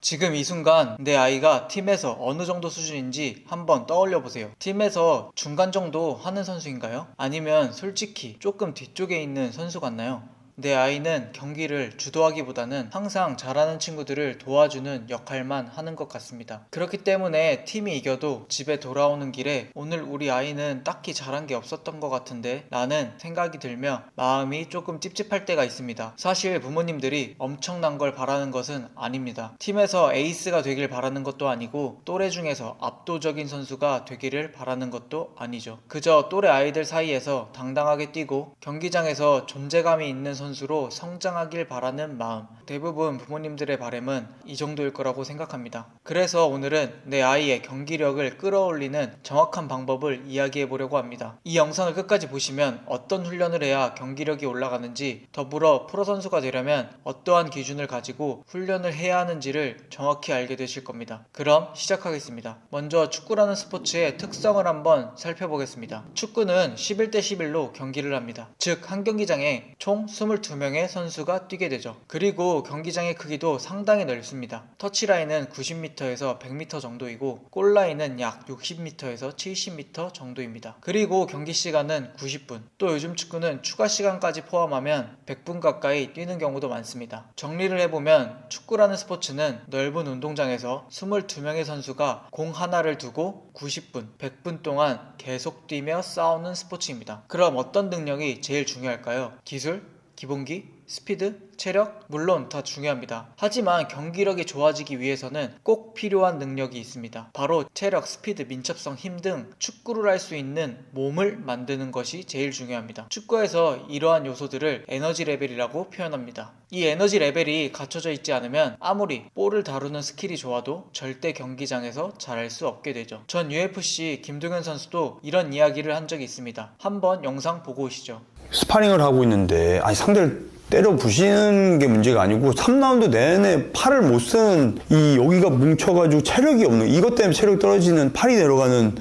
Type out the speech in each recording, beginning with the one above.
지금 이 순간 내 아이가 팀에서 어느 정도 수준인지 한번 떠올려 보세요. 팀에서 중간 정도 하는 선수인가요? 아니면 솔직히 조금 뒤쪽에 있는 선수 같나요? 내 아이는 경기를 주도하기보다는 항상 잘하는 친구들을 도와주는 역할만 하는 것 같습니다. 그렇기 때문에 팀이 이겨도 집에 돌아오는 길에 오늘 우리 아이는 딱히 잘한 게 없었던 것 같은데 라는 생각이 들며 마음이 조금 찝찝할 때가 있습니다. 사실 부모님들이 엄청난 걸 바라는 것은 아닙니다. 팀에서 에이스가 되길 바라는 것도 아니고 또래 중에서 압도적인 선수가 되기를 바라는 것도 아니죠. 그저 또래 아이들 사이에서 당당하게 뛰고 경기장에서 존재감이 있는 선수로 성장하길 바라는 마음. 대부분 부모님들의 바람은 이 정도일 거라고 생각합니다. 그래서 오늘은 내 아이의 경기력을 끌어올리는 정확한 방법을 이야기해 보려고 합니다. 이 영상을 끝까지 보시면 어떤 훈련을 해야 경기력이 올라가는지, 더불어 프로 선수가 되려면 어떠한 기준을 가지고 훈련을 해야 하는지를 정확히 알게 되실 겁니다. 그럼 시작하겠습니다. 먼저 축구라는 스포츠의 특성을 한번 살펴보겠습니다. 축구는 11대 11로 경기를 합니다. 즉 한 경기장에 총 22명의 선수가 뛰게 되죠. 그리고 경기장의 크기도 상당히 넓습니다. 터치라인은 90m에서 100m 정도이고 골라인은 약 60m에서 70m 정도입니다. 그리고 경기 시간은 90분. 또 요즘 축구는 추가 시간까지 포함하면 100분 가까이 뛰는 경우도 많습니다. 정리를 해보면 축구라는 스포츠는 넓은 운동장에서 22명의 선수가 공 하나를 두고 90분, 100분 동안 계속 뛰며 싸우는 스포츠입니다. 그럼 어떤 능력이 제일 중요할까요? 기술? 기본기? 스피드? 체력? 물론 다 중요합니다. 하지만 경기력이 좋아지기 위해서는 꼭 필요한 능력이 있습니다. 바로 체력, 스피드, 민첩성, 힘 등 축구를 할 수 있는 몸을 만드는 것이 제일 중요합니다. 축구에서 이러한 요소들을 에너지 레벨이라고 표현합니다. 이 에너지 레벨이 갖춰져 있지 않으면 아무리 볼을 다루는 스킬이 좋아도 절대 경기장에서 잘할 수 없게 되죠. 전 UFC 김동현 선수도 이런 이야기를 한 적이 있습니다. 한번 영상 보고 오시죠. 스파링을 하고 있는데 상대를 때려 부시는 게 문제가 아니고 3라운드 내내 팔을 못 쓰는 이 여기가 뭉쳐가지고 체력이 없는 이것 때문에 체력이 떨어지는 팔이 내려가는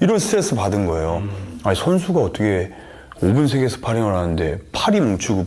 이런 스트레스 받은 거예요. 선수가 어떻게 5분 세계 스파링을 하는데 팔이 뭉치고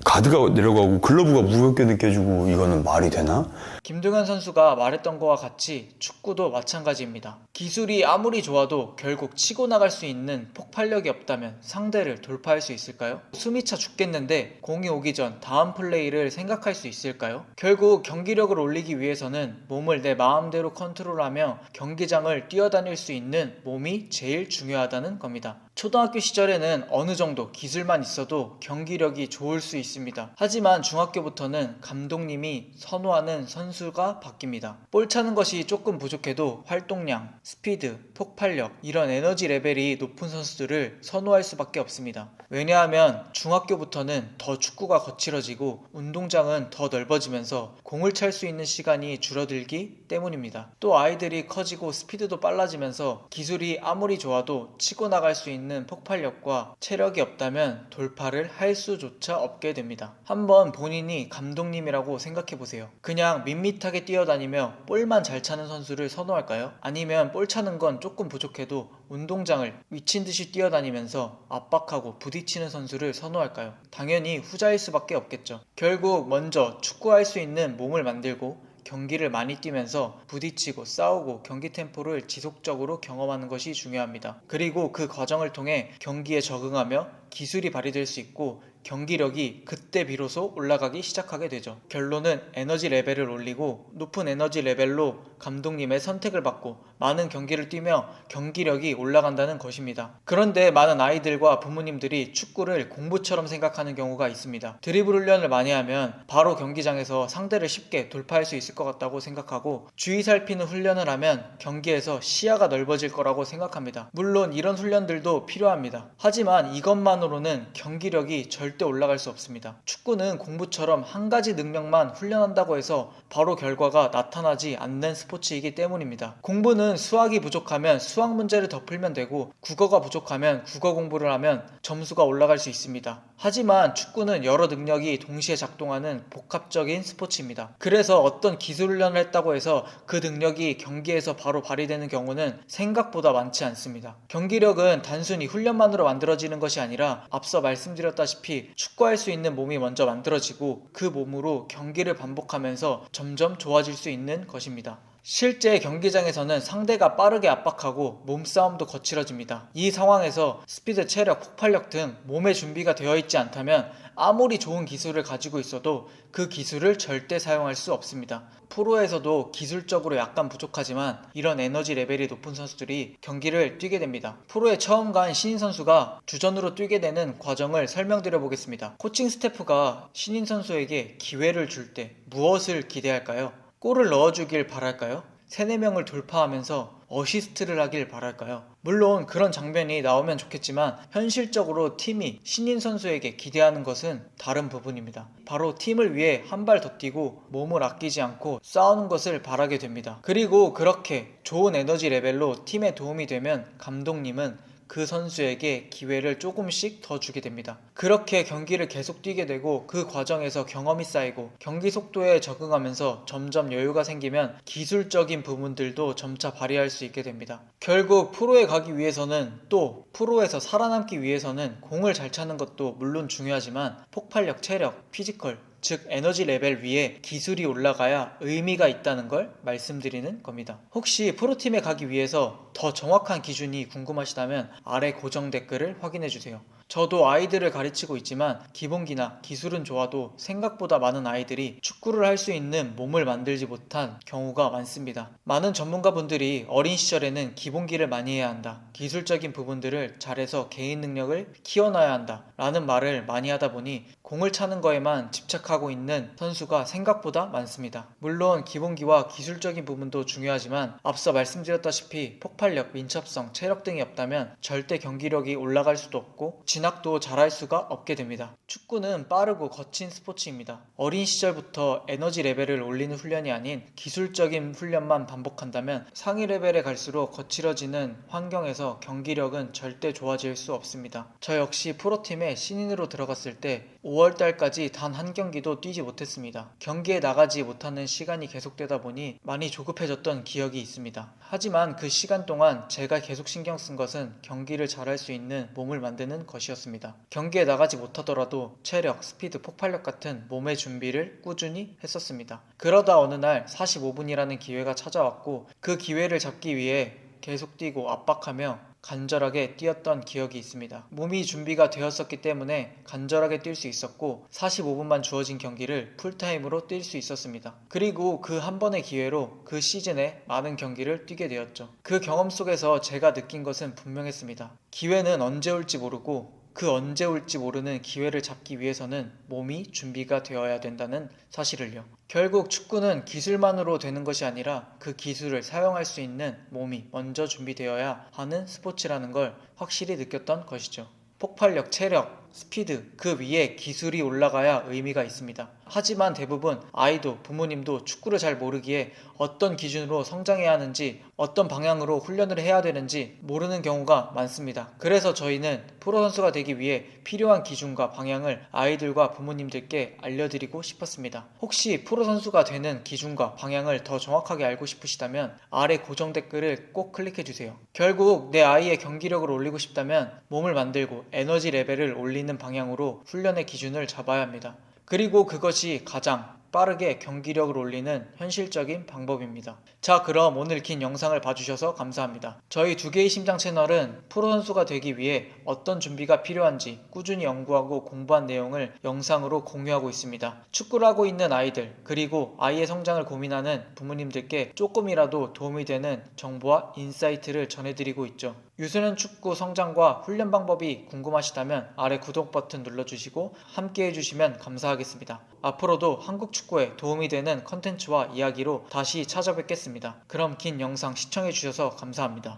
가드가 내려가고 글러브가 무겁게 느껴지고 이거는 말이 되나? 김동현 선수가 말했던 것과 같이 축구도 마찬가지입니다. 기술이 아무리 좋아도 결국 치고 나갈 수 있는 폭발력이 없다면 상대를 돌파할 수 있을까요? 숨이 차 죽겠는데 공이 오기 전 다음 플레이를 생각할 수 있을까요? 결국 경기력을 올리기 위해서는 몸을 내 마음대로 컨트롤하며 경기장을 뛰어다닐 수 있는 몸이 제일 중요하다는 겁니다. 초등학교 시절에는 어느 정도 기술만 있어도 경기력이 좋을 수 있습니다. 하지만 중학교부터는 감독님이 선호하는 선수가 바뀝니다. 볼 차는 것이 조금 부족해도 활동량, 스피드, 폭발력 이런 에너지 레벨이 높은 선수들을 선호할 수밖에 없습니다. 왜냐하면 중학교부터는 더 축구가 거칠어지고 운동장은 더 넓어지면서 공을 찰 수 있는 시간이 줄어들기 때문입니다. 또 아이들이 커지고 스피드도 빨라지면서 기술이 아무리 좋아도 치고 나갈 수 있는 폭발력과 체력이 없다면 돌파를 할 수조차 없게 됩니다. 한번 본인이 감독님이라고 생각해보세요. 그냥 밋밋하게 뛰어다니며 볼만 잘 차는 선수를 선호할까요? 아니면 볼 차는 건 조금 부족해도 운동장을 미친 듯이 뛰어다니면서 압박하고 부딪히는 선수를 선호할까요? 당연히 후자일 수밖에 없겠죠. 결국 먼저 축구할 수 있는 몸을 만들고 경기를 많이 뛰면서 부딪히고 싸우고 경기 템포를 지속적으로 경험하는 것이 중요합니다. 그리고 그 과정을 통해 경기에 적응하며 기술이 발휘될 수 있고 경기력이 그때 비로소 올라가기 시작하게 되죠. 결론은 에너지 레벨을 올리고 높은 에너지 레벨로 감독님의 선택을 받고 많은 경기를 뛰며 경기력이 올라간다는 것입니다. 그런데 많은 아이들과 부모님들이 축구를 공부처럼 생각하는 경우가 있습니다. 드리블 훈련을 많이 하면 바로 경기장에서 상대를 쉽게 돌파할 수 있을 것 같다고 생각하고 주의 살피는 훈련을 하면 경기에서 시야가 넓어질 거라고 생각합니다. 물론 이런 훈련들도 필요합니다. 하지만 이것만으로는 경기력이 절대 올라갈 수 없습니다. 축구는 공부처럼 한 가지 능력만 훈련한다고 해서 바로 결과가 나타나지 않는 스포츠이기 때문입니다. 공부는 공부는 수학이 부족하면 수학 문제를 더 풀면 되고 국어가 부족하면 국어 공부를 하면 점수가 올라갈 수 있습니다. 하지만 축구는 여러 능력이 동시에 작동하는 복합적인 스포츠입니다. 그래서 어떤 기술 훈련을 했다고 해서 그 능력이 경기에서 바로 발휘되는 경우는 생각보다 많지 않습니다. 경기력은 단순히 훈련만으로 만들어지는 것이 아니라 앞서 말씀드렸다시피 축구할 수 있는 몸이 먼저 만들어지고 그 몸으로 경기를 반복하면서 점점 좋아질 수 있는 것입니다. 실제 경기장에서는 상대가 빠르게 압박하고 몸싸움도 거칠어집니다. 이 상황에서 스피드, 체력, 폭발력 등 몸의 준비가 되어 있지 않다면 아무리 좋은 기술을 가지고 있어도 그 기술을 절대 사용할 수 없습니다. 프로에서도 기술적으로 약간 부족하지만 이런 에너지 레벨이 높은 선수들이 경기를 뛰게 됩니다. 프로에 처음 간 신인 선수가 주전으로 뛰게 되는 과정을 설명드려 보겠습니다. 코칭 스태프가 신인 선수에게 기회를 줄 때 무엇을 기대할까요? 골을 넣어주길 바랄까요? 3, 4명을 돌파하면서 어시스트를 하길 바랄까요? 물론 그런 장면이 나오면 좋겠지만 현실적으로 팀이 신인 선수에게 기대하는 것은 다른 부분입니다. 바로 팀을 위해 한 발 더 뛰고 몸을 아끼지 않고 싸우는 것을 바라게 됩니다. 그리고 그렇게 좋은 에너지 레벨로 팀에 도움이 되면 감독님은 그 선수에게 기회를 조금씩 더 주게 됩니다. 그렇게 경기를 계속 뛰게 되고 그 과정에서 경험이 쌓이고 경기 속도에 적응하면서 점점 여유가 생기면 기술적인 부분들도 점차 발휘할 수 있게 됩니다. 결국 프로에 가기 위해서는 또 프로에서 살아남기 위해서는 공을 잘 차는 것도 물론 중요하지만 폭발력, 체력, 피지컬 즉 에너지 레벨 위에 기술이 올라가야 의미가 있다는 걸 말씀드리는 겁니다. 혹시 프로팀에 가기 위해서 더 정확한 기준이 궁금하시다면 아래 고정 댓글을 확인해주세요. 저도 아이들을 가르치고 있지만 기본기나 기술은 좋아도 생각보다 많은 아이들이 축구를 할 수 있는 몸을 만들지 못한 경우가 많습니다. 많은 전문가분들이 어린 시절에는 기본기를 많이 해야 한다, 기술적인 부분들을 잘해서 개인 능력을 키워놔야 한다 라는 말을 많이 하다 보니 공을 차는 거에만 집착하고 있는 선수가 생각보다 많습니다. 물론 기본기와 기술적인 부분도 중요하지만 앞서 말씀드렸다시피 폭발력, 민첩성, 체력 등이 없다면 절대 경기력이 올라갈 수도 없고 진학도 잘할 수가 없게 됩니다. 축구는 빠르고 거친 스포츠입니다. 어린 시절부터 에너지 레벨을 올리는 훈련이 아닌 기술적인 훈련만 반복한다면 상위 레벨에 갈수록 거칠어지는 환경에서 경기력은 절대 좋아질 수 없습니다. 저 역시 프로팀에 신인으로 들어갔을 때 5월달까지 단 한 경기도 뛰지 못했습니다. 경기에 나가지 못하는 시간이 계속되다 보니 많이 조급해졌던 기억이 있습니다. 하지만 그 시간 동안 제가 계속 신경 쓴 것은 경기를 잘할 수 있는 몸을 만드는 것이었습니다. 경기에 나가지 못하더라도 체력, 스피드, 폭발력 같은 몸의 준비를 꾸준히 했었습니다. 그러다 어느 날 45분이라는 기회가 찾아왔고 그 기회를 잡기 위해 계속 뛰고 압박하며 간절하게 뛰었던 기억이 있습니다. 몸이 준비가 되었었기 때문에 간절하게 뛸 수 있었고 45분만 주어진 경기를 풀타임으로 뛸 수 있었습니다. 그리고 그 한 번의 기회로 그 시즌에 많은 경기를 뛰게 되었죠. 그 경험 속에서 제가 느낀 것은 분명했습니다. 기회는 언제 올지 모르고 그 언제 올지 모르는 기회를 잡기 위해서는 몸이 준비가 되어야 된다는 사실을요. 결국 축구는 기술만으로 되는 것이 아니라 그 기술을 사용할 수 있는 몸이 먼저 준비되어야 하는 스포츠라는 걸 확실히 느꼈던 것이죠. 폭발력, 체력, 스피드, 그 위에 기술이 올라가야 의미가 있습니다. 하지만 대부분 아이도 부모님도 축구를 잘 모르기에 어떤 기준으로 성장해야 하는지 어떤 방향으로 훈련을 해야 되는지 모르는 경우가 많습니다. 그래서 저희는 프로 선수가 되기 위해 필요한 기준과 방향을 아이들과 부모님들께 알려드리고 싶었습니다. 혹시 프로 선수가 되는 기준과 방향을 더 정확하게 알고 싶으시다면 아래 고정 댓글을 꼭 클릭해주세요. 결국 내 아이의 경기력을 올리고 싶다면 몸을 만들고 에너지 레벨을 올리는 방향으로 훈련의 기준을 잡아야 합니다. 그리고 그것이 가장 빠르게 경기력을 올리는 현실적인 방법입니다. 자, 그럼 오늘 긴 영상을 봐주셔서 감사합니다. 저희 두 개의 심장 채널은 프로 선수가 되기 위해 어떤 준비가 필요한지 꾸준히 연구하고 공부한 내용을 영상으로 공유하고 있습니다. 축구를 하고 있는 아이들 그리고 아이의 성장을 고민하는 부모님들께 조금이라도 도움이 되는 정보와 인사이트를 전해드리고 있죠. 유소년 축구 성장과 훈련 방법이 궁금하시다면 아래 구독 버튼 눌러주시고 함께 해주시면 감사하겠습니다. 앞으로도 한국 축구에 도움이 되는 컨텐츠와 이야기로 다시 찾아뵙겠습니다. 그럼 긴 영상 시청해주셔서 감사합니다.